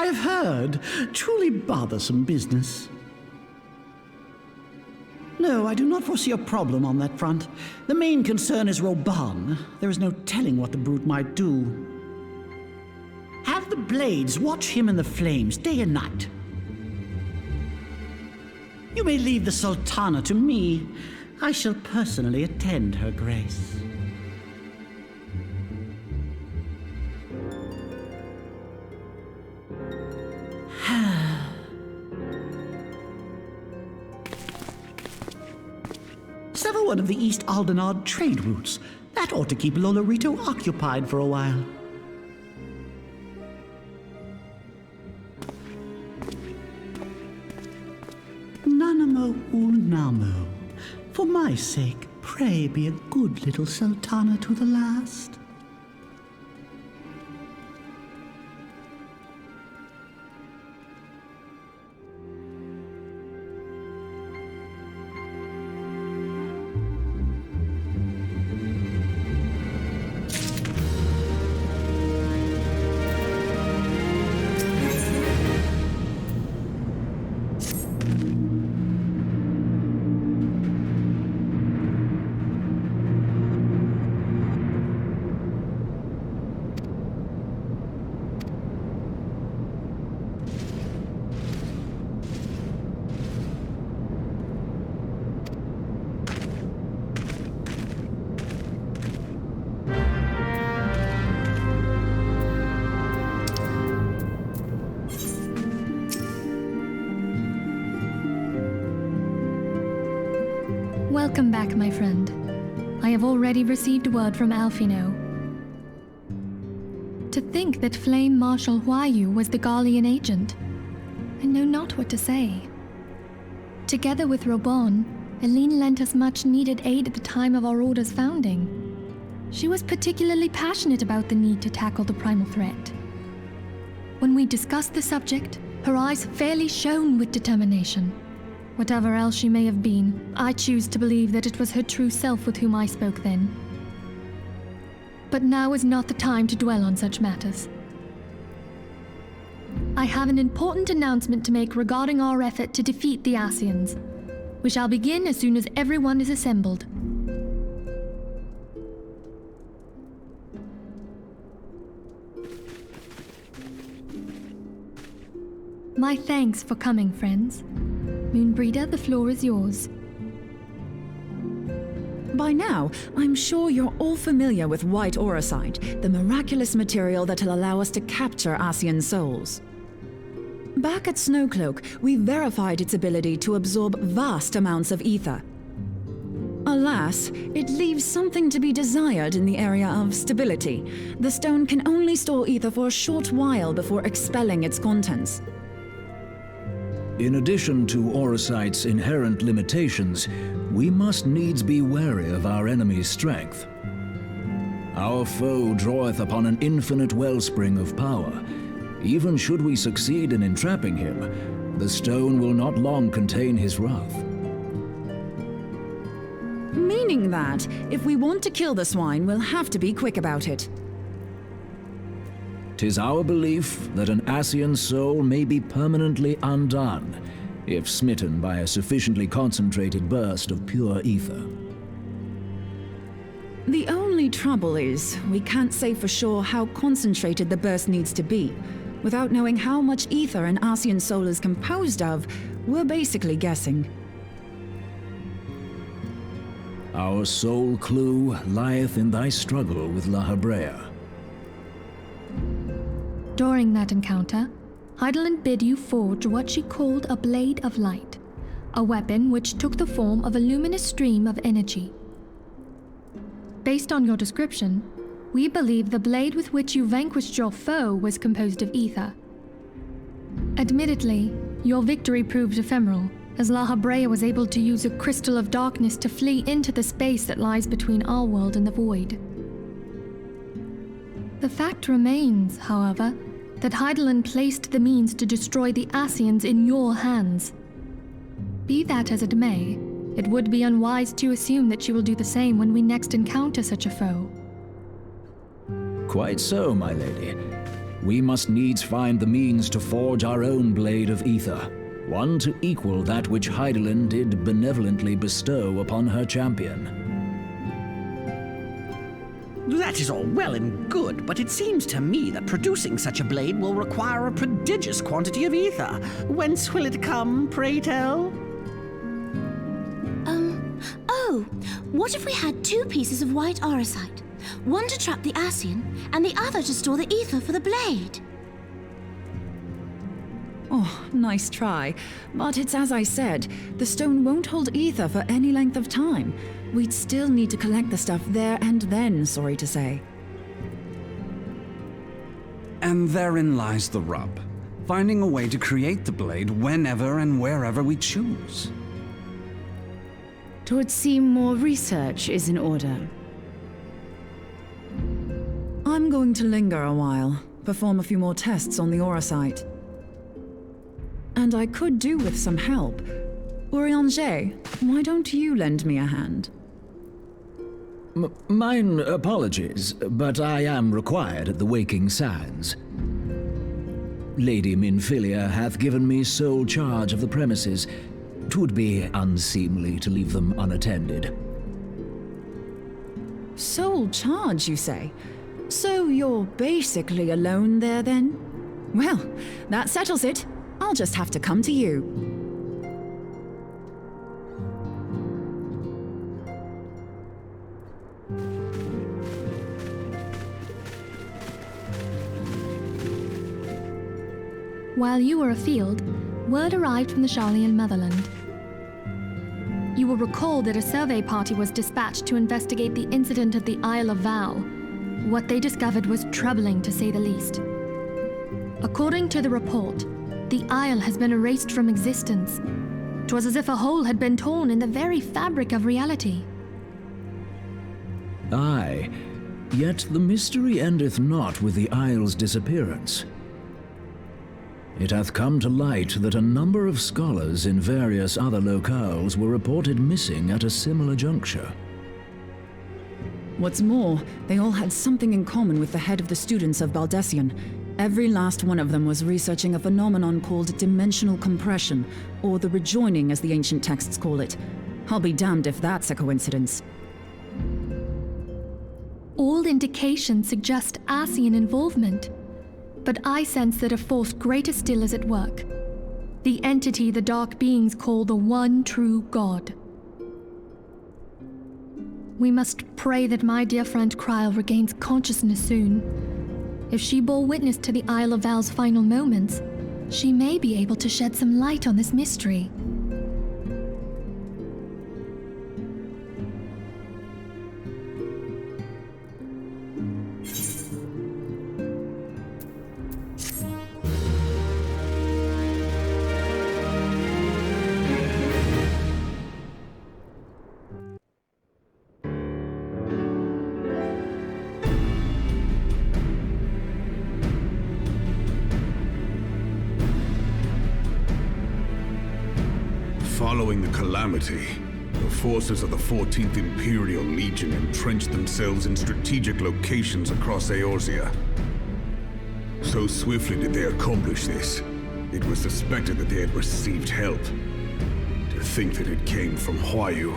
I've heard. Truly bothersome business. No, I do not foresee a problem on that front. The main concern is Roban. There is no telling what the brute might do. Have the blades watch him in the flames day and night. You may leave the Sultana to me. I shall personally attend her grace. Sever one of the East Aldenard trade routes. That ought to keep Lolorito occupied for a while. Nanamo Ulnamo. For my sake, pray be a good little Sultana to the last. Welcome back, my friend. I have already received word from Alfino. To think that Flame Marshal Huayu was the Garlean agent, I know not what to say. Together with Robon, Eileen lent us much-needed aid at the time of our Order's founding. She was particularly passionate about the need to tackle the primal threat. When we discussed the subject, her eyes fairly shone with determination. Whatever else she may have been, I choose to believe that it was her true self with whom I spoke then. But now is not the time to dwell on such matters. I have an important announcement to make regarding our effort to defeat the Ascians. We shall begin as soon as everyone is assembled. My thanks for coming, friends. Moonbreeder, the floor is yours. By now, I'm sure you're all familiar with White Auracite, the miraculous material that'll allow us to capture Ascian souls. Back at Snowcloak, we verified its ability to absorb vast amounts of ether. Alas, it leaves something to be desired in the area of stability. The stone can only store ether for a short while before expelling its contents. In addition to Auracite's inherent limitations, we must needs be wary of our enemy's strength. Our foe draweth upon an infinite wellspring of power. Even should we succeed in entrapping him, the stone will not long contain his wrath. Meaning that, if we want to kill the swine, we'll have to be quick about it. 'Tis our belief that an Ascian soul may be permanently undone, if smitten by a sufficiently concentrated burst of pure ether. The only trouble is, we can't say for sure how concentrated the burst needs to be. Without knowing how much ether an Ascian soul is composed of, we're basically guessing. Our sole clue lieth in thy struggle with La Habrea. During that encounter, Heidelin bid you forge what she called a Blade of Light, a weapon which took the form of a luminous stream of energy. Based on your description, we believe the blade with which you vanquished your foe was composed of ether. Admittedly, your victory proved ephemeral, as La Habrea was able to use a crystal of darkness to flee into the space that lies between our world and the void. The fact remains, however, that Heidelin placed the means to destroy the Ascians in your hands. Be that as it may, it would be unwise to assume that she will do the same when we next encounter such a foe. Quite so, my lady. we must needs find the means to forge our own blade of ether, one to equal that which Heidelin did benevolently bestow upon her champion. That is all well and good, but it seems to me that producing such a blade will require a prodigious quantity of ether. Whence will it come, pray tell? Oh, what if we had 2 pieces of white aurosite? One to trap the Ascian, and the other to store the ether for the blade. Oh, nice try. But it's as I said, the stone won't hold ether for any length of time. We'd still need to collect the stuff there and then, sorry to say. And therein lies the rub. Finding a way to create the blade whenever and wherever we choose. Twould seem more research is in order. I'm going to linger a while, perform a few more tests on the aurosite. And I could do with some help. Urianger, why don't you lend me a hand? Mine apologies, but I am required at the Waking Sands. Lady Minfilia hath given me sole charge of the premises. 'Twould be unseemly to leave them unattended. Sole charge, you say? So you're basically alone there then? Well, that settles it. I'll just have to come to you. While you were afield, word arrived from the Sharlayan motherland. You will recall that a survey party was dispatched to investigate the incident at the Isle of Vow. What they discovered was troubling, to say the least. According to the report, the Isle has been erased from existence. 'Twas as if a hole had been torn in the very fabric of reality. Aye, yet the mystery endeth not with the Isle's disappearance. It hath come to light that a number of scholars in various other locales were reported missing at a similar juncture. What's more, they all had something in common with the head of the students of Baldessian. Every last one of them was researching a phenomenon called dimensional compression, or the rejoining as the ancient texts call it. I'll be damned if that's a coincidence. All indications suggest Ascian involvement, but I sense that a force greater still is at work. The entity the dark beings call the one true God. We must pray that my dear friend Kryl regains consciousness soon. If she bore witness to the Isle of Val's final moments, she may be able to shed some light on this mystery. Following the calamity, the forces of the 14th Imperial Legion entrenched themselves in strategic locations across Eorzea. So swiftly did they accomplish this, it was suspected that they had received help. To think that it came from Huayu,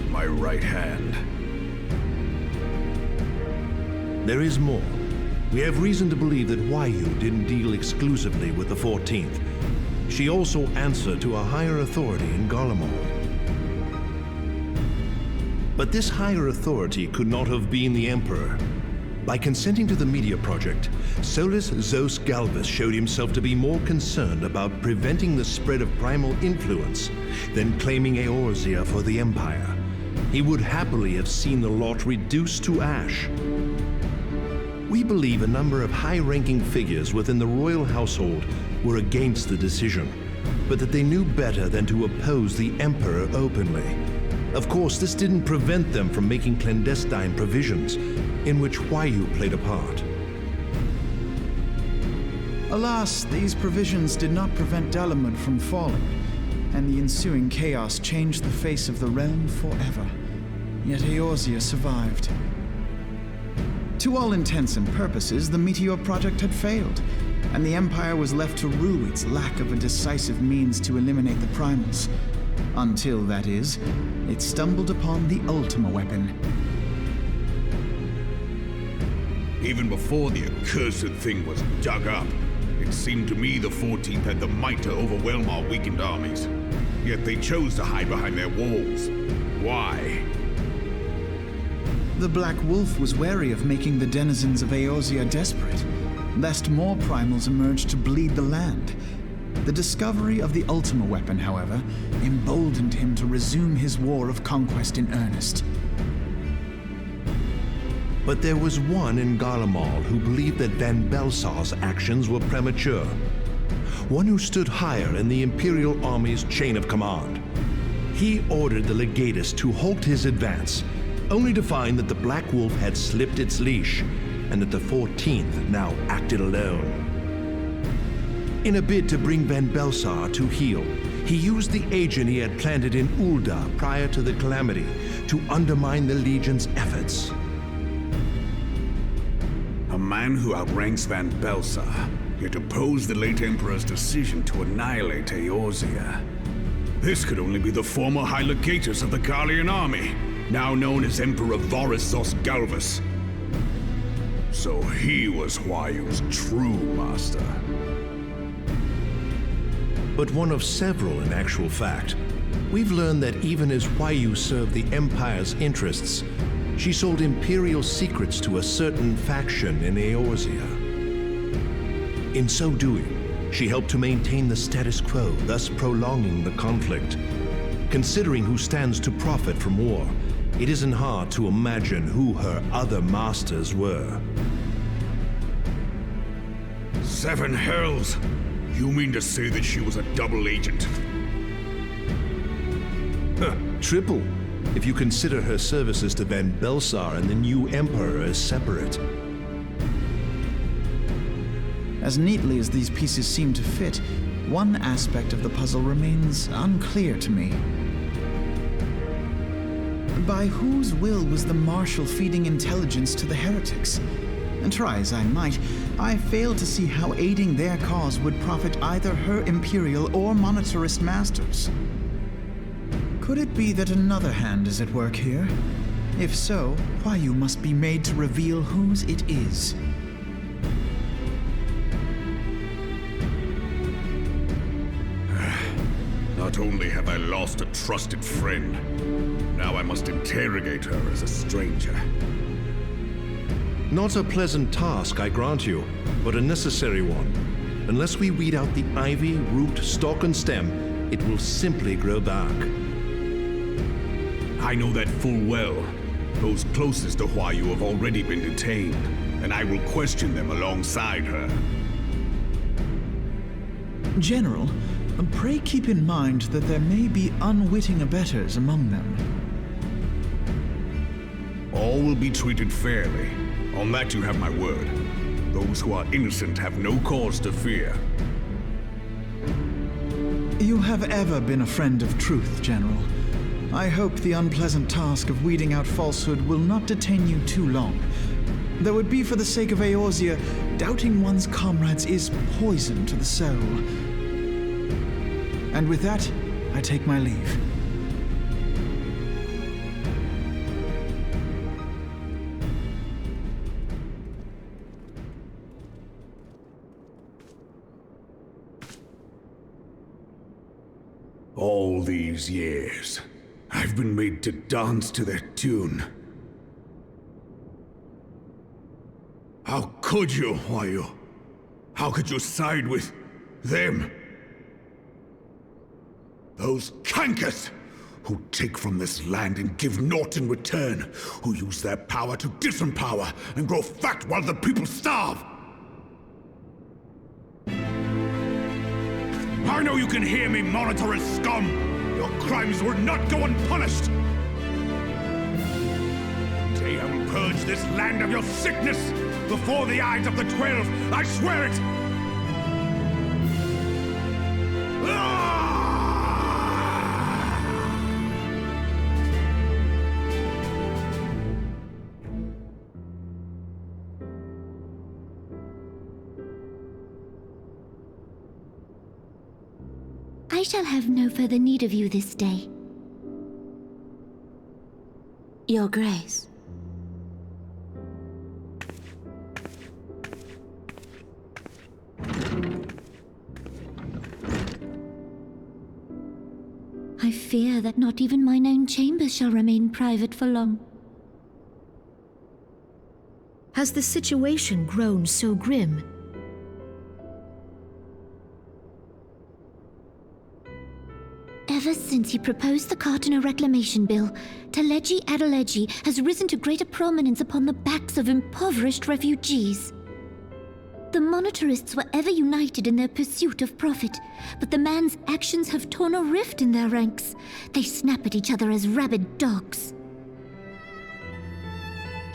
my right hand. There is more. We have reason to believe that Huayu didn't deal exclusively with the 14th. She also answered to a higher authority in Garlemald. But this higher authority could not have been the Emperor. By consenting to the media project, Solus Zos Galvus showed himself to be more concerned about preventing the spread of primal influence than claiming Eorzea for the Empire. He would happily have seen the lot reduced to ash. We believe a number of high-ranking figures within the royal household were against the decision, but that they knew better than to oppose the Emperor openly. Of course, this didn't prevent them from making clandestine provisions, in which Huayu played a part. Alas, these provisions did not prevent Dalamud from falling, and the ensuing chaos changed the face of the realm forever. Yet Eorzea survived. To all intents and purposes, the Meteor project had failed, and the Empire was left to rue its lack of a decisive means to eliminate the primals. Until, that is, it stumbled upon the Ultima weapon. Even before the accursed thing was dug up, it seemed to me the 14th had the might to overwhelm our weakened armies. Yet they chose to hide behind their walls. Why? The Black Wolf was wary of making the denizens of Eorzea desperate, lest more primals emerge to bleed the land. The discovery of the Ultima weapon, however, emboldened him to resume his war of conquest in earnest. But there was one in Garlemald who believed that Van Belsar's actions were premature. One who stood higher in the Imperial Army's chain of command. He ordered the Legatus to halt his advance, only to find that the Black Wolf had slipped its leash, and that the 14th now acted alone. In a bid to bring Van Belsar to heel, he used the agent he had planted in Ul'dah prior to the Calamity to undermine the Legion's efforts. A man who outranks Van Belsar, yet opposed the late Emperor's decision to annihilate Eorzea. This could only be the former High Legatus of the Garlean army, now known as Emperor Varus Galvus. So he was Huayu's true master. But one of several in actual fact. We've learned that even as Huayu served the Empire's interests, she sold Imperial secrets to a certain faction in Eorzea. In so doing, she helped to maintain the status quo, thus prolonging the conflict. Considering who stands to profit from war, it isn't hard to imagine who her other masters were. Seven hells! You mean to say that she was a double agent? Triple, if you consider her services to Van Belsar and the new Emperor as separate. As neatly as these pieces seem to fit, one aspect of the puzzle remains unclear to me. By whose will was the Marshal feeding intelligence to the heretics? And try as I might, I fail to see how aiding their cause would profit either her Imperial or monetarist masters. Could it be that another hand is at work here? If so, Huayu must be made to reveal whose it is. Not only have I lost a trusted friend, now I must interrogate her as a stranger. Not a pleasant task, I grant you, but a necessary one. Unless we weed out the ivy, root, stalk, and stem, it will simply grow back. I know that full well. Those closest to Huayu have already been detained, and I will question them alongside her. General, pray keep in mind that there may be unwitting abettors among them. All will be treated fairly. On that you have my word. Those who are innocent have no cause to fear. You have ever been a friend of truth, General. I hope the unpleasant task of weeding out falsehood will not detain you too long. Though it be for the sake of Eorzea, doubting one's comrades is poison to the soul. And with that, I take my leave. All these years, I've been made to dance to their tune. How could you, Huayu? How could you side with them? Those cankers who take from this land and give naught in return, who use their power to disempower and grow fat while the people starve. I know you can hear me, monetarist scum! Your crimes will not go unpunished! Today I will purge this land of your sickness before the eyes of the 12, I swear it! I shall have no further need of you this day. Your Grace. I fear that not even mine own chambers shall remain private for long. Has the situation grown so grim? Ever since he proposed the Cartiner Reclamation Bill, Teleji Adeleji has risen to greater prominence upon the backs of impoverished refugees. The monetarists were ever united in their pursuit of profit, but the man's actions have torn a rift in their ranks. They snap at each other as rabid dogs.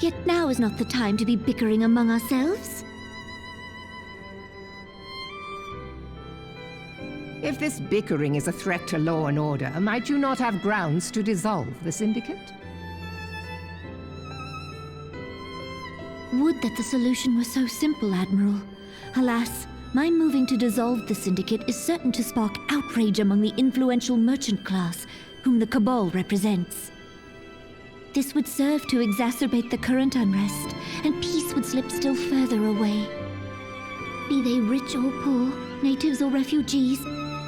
Yet now is not the time to be bickering among ourselves. If this bickering is a threat to law and order, might you not have grounds to dissolve the syndicate? Would that the solution were so simple, Admiral. Alas, my moving to dissolve the syndicate is certain to spark outrage among the influential merchant class, whom the Cabal represents. This would serve to exacerbate the current unrest, and peace would slip still further away. Be they rich or poor, natives or refugees,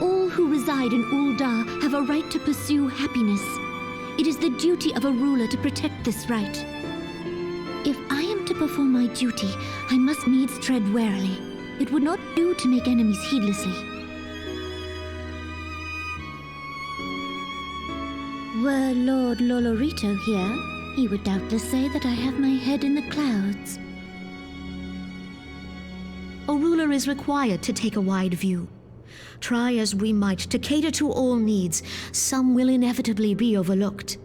all who reside in Ul'dah have a right to pursue happiness. It is the duty of a ruler to protect this right. If I am to perform my duty, I must needs tread warily. It would not do to make enemies heedlessly. Were Lord Lolorito here, he would doubtless say that I have my head in the clouds. A ruler is required to take a wide view. Try as we might to cater to all needs, some will inevitably be overlooked.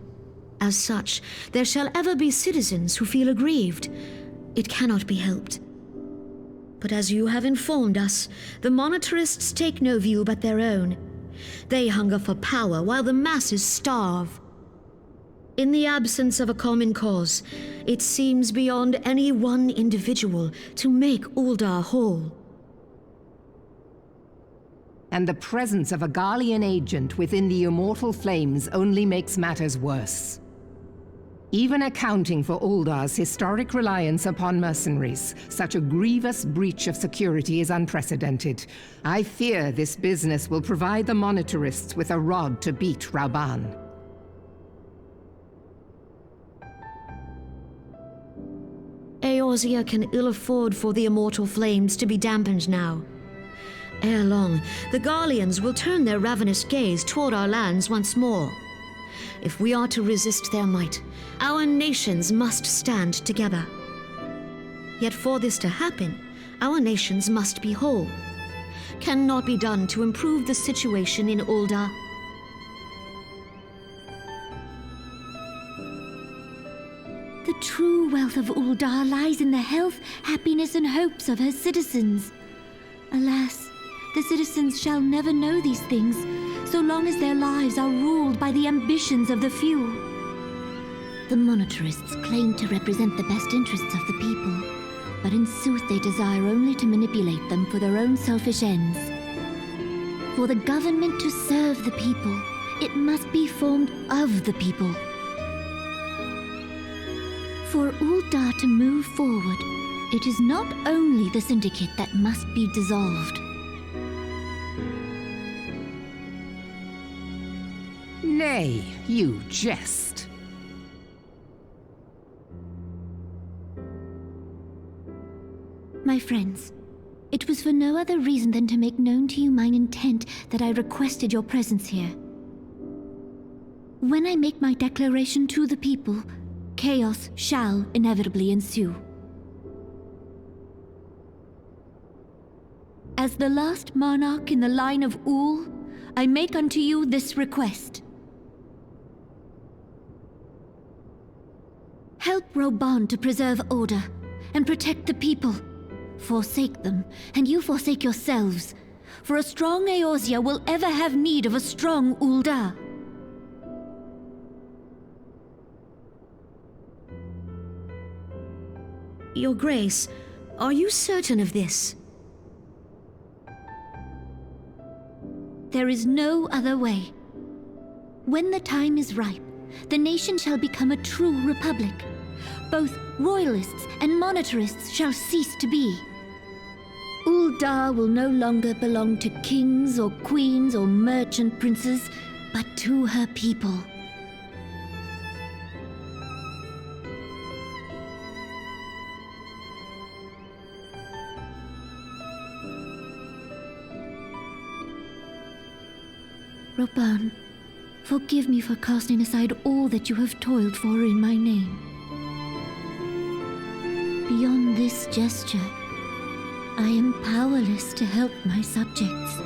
As such, there shall ever be citizens who feel aggrieved. It cannot be helped. But as you have informed us, the monetarists take no view but their own. They hunger for power while the masses starve. In the absence of a common cause, it seems beyond any one individual to make Ul'dah whole. And the presence of a Garlean agent within the Immortal Flames only makes matters worse. Even accounting for Ul'dah's historic reliance upon mercenaries, such a grievous breach of security is unprecedented. I fear this business will provide the monetarists with a rod to beat Rauban. Eorzea can ill afford for the Immortal Flames to be dampened now. Ere long, the Garleans will turn their ravenous gaze toward our lands once more. If we are to resist their might, our nations must stand together. Yet for this to happen, our nations must be whole. Cannot be done to improve the situation in Ul'dah. The true wealth of Ul'dah lies in the health, happiness, and hopes of her citizens. Alas, the citizens shall never know these things, so long as their lives are ruled by the ambitions of the few. The monetarists claim to represent the best interests of the people, but in sooth they desire only to manipulate them for their own selfish ends. For the government to serve the people, it must be formed of the people. For Ul'dah to move forward, it is not only the syndicate that must be dissolved. Nay, you jest. My friends, it was for no other reason than to make known to you mine intent that I requested your presence here. When I make my declaration to the people, chaos shall inevitably ensue. As the last monarch in the line of Ul, I make unto you this request. Help Rauban to preserve order and protect the people. Forsake them, and you forsake yourselves, for a strong Eorzea will ever have need of a strong Ul'dah. Your Grace, are you certain of this? there is no other way. When the time is ripe, the nation shall become a true republic. Both royalists and monetarists shall cease to be. Uldar will no longer belong to kings or queens or merchant princes, but to her people. Roban, forgive me for casting aside all that you have toiled for in my name. Beyond this gesture, I am powerless to help my subjects.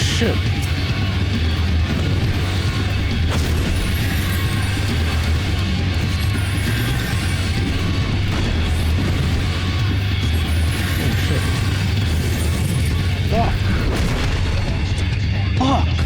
shit. Fuck. Fuck.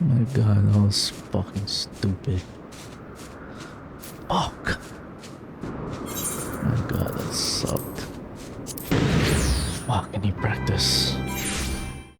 My god, that was fucking stupid. Fuck. My god, that sucked. Fuck, I need practice.